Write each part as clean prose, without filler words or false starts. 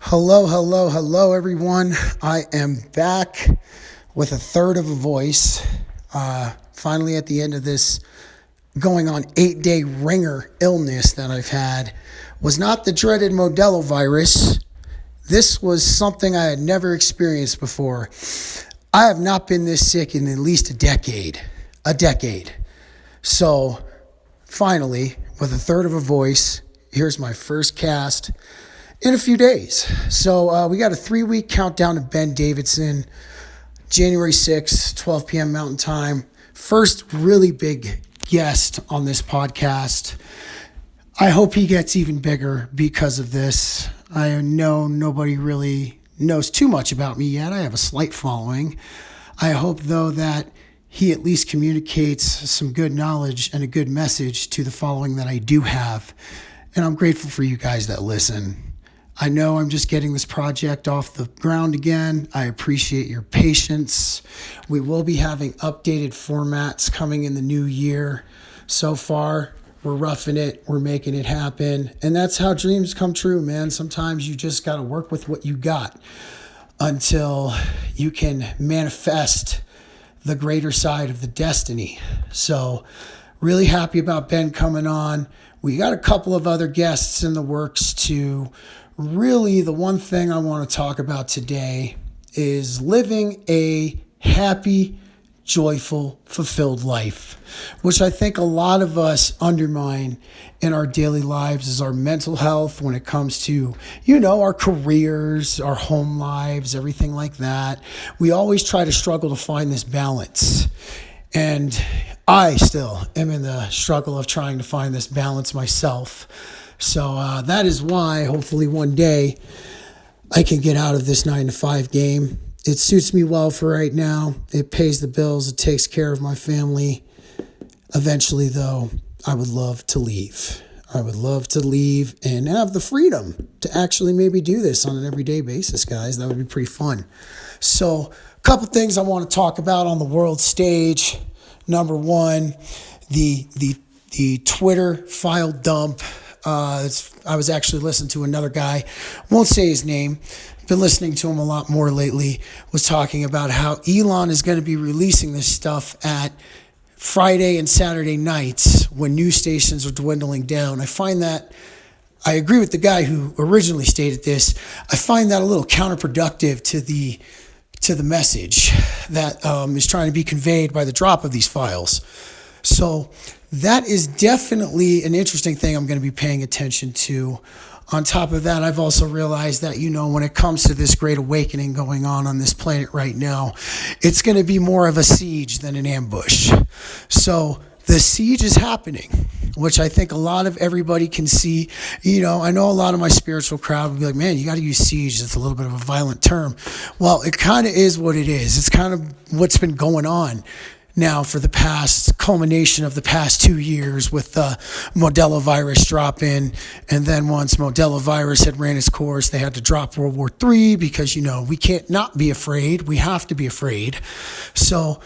Hello, hello, hello, everyone. I am back with a third of a voice. Finally, at the end of this going on 8-day ringer illness that I've had, was not the dreaded Modelo virus. This was something I had never experienced before. I have not been this sick in at least a decade. A decade. So, finally, with a third of a voice, here's my first cast in a few days. So we got a 3-week countdown to Ben Davidson, January 6th, 12 p.m. Mountain Time. First really big guest on this podcast. I hope he gets even bigger because of this. I know nobody really knows too much about me yet. I have a slight following. I hope, though, that he at least communicates some good knowledge and a good message to the following that I do have. And I'm grateful for you guys that listen. I know I'm just getting this project off the ground again. I appreciate your patience. We will be having updated formats coming in the new year. So far, we're roughing it. We're making it happen. And that's how dreams come true, man. Sometimes you just got to work with what you got until you can manifest the greater side of the destiny. So really happy about Ben coming on. We got a couple of other guests in the works too. Really, the one thing I want to talk about today is living a happy, joyful, fulfilled life, which I think a lot of us undermine in our daily lives is our mental health when it comes to, our careers, our home lives, everything like that. We always try to struggle to find this balance. And I still am in the struggle of trying to find this balance myself. So that is why, hopefully one day, I can get out of this 9-to-5 game. It suits me well for right now. It pays the bills. It takes care of my family. Eventually, though, I would love to leave. I would love to leave and have the freedom to actually maybe do this on an everyday basis, guys. That would be pretty fun. So a couple things I want to talk about on the world stage. Number one, the Twitter file dump. I was actually listening to another guy, won't say his name, been listening to him a lot more lately, was talking about how Elon is going to be releasing this stuff at Friday and Saturday nights when news stations are dwindling down. I agree with the guy who originally stated this. I find that a little counterproductive to the message that is trying to be conveyed by the drop of these files. So that is definitely an interesting thing I'm going to be paying attention to. On top of that, I've also realized that, when it comes to this great awakening going on this planet right now, it's going to be more of a siege than an ambush. So the siege is happening, which I think a lot of everybody can see. I know a lot of my spiritual crowd will be like, man, you got to use siege. It's a little bit of a violent term. Well, it kind of is what it is. It's kind of what's been going on now for the past culmination of the past 2 years with the Modelo virus drop in. And then once Modelo virus had ran its course, they had to drop World War III because, we can't not be afraid. We have to be afraid. So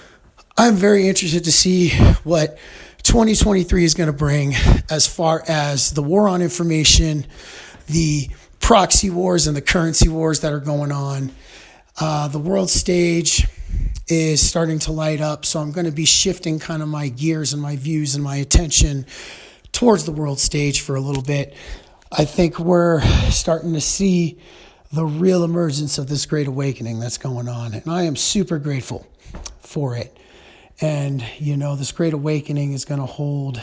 I'm very interested to see what 2023 is going to bring as far as the war on information, the proxy wars and the currency wars that are going on. The world stage is starting to light up, so I'm going to be shifting kind of my gears and my views and my attention towards the world stage for a little bit. I think we're starting to see the real emergence of this great awakening that's going on, and I am super grateful for it. And, this great awakening is going to hold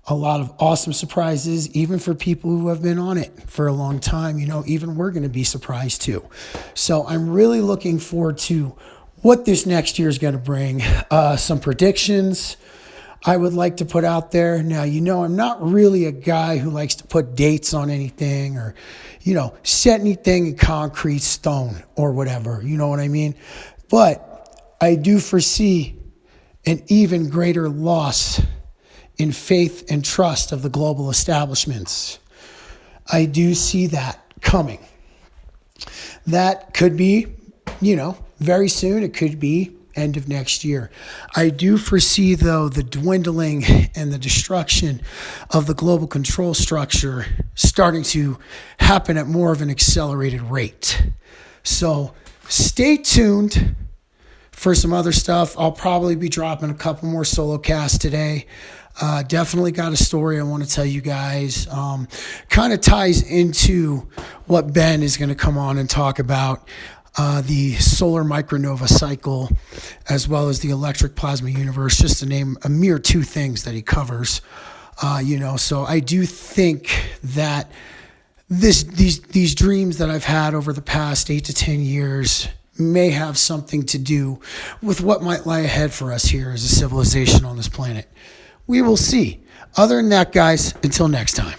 a lot of awesome surprises, even for people who have been on it for a long time. Even we're going to be surprised too. So I'm really looking forward to what this next year is going to bring. Some predictions I would like to put out there. Now, I'm not really a guy who likes to put dates on anything or, set anything in concrete stone or whatever. You know what I mean? But I do foresee an even greater loss in faith and trust of the global establishments. I do see that coming. That could be, very soon. It could be end of next year. I do foresee, though, the dwindling and the destruction of the global control structure starting to happen at more of an accelerated rate. So stay tuned for some other stuff. I'll probably be dropping a couple more solo casts today. Definitely got a story I want to tell you guys. Kind of ties into what Ben is going to come on and talk about, the solar micronova cycle, as well as the electric plasma universe, just to name a mere two things that he covers. So I do think that these dreams that I've had over the past 8 to 10 years may have something to do with what might lie ahead for us here as a civilization on this planet. We will see. Other than that, guys, until next time.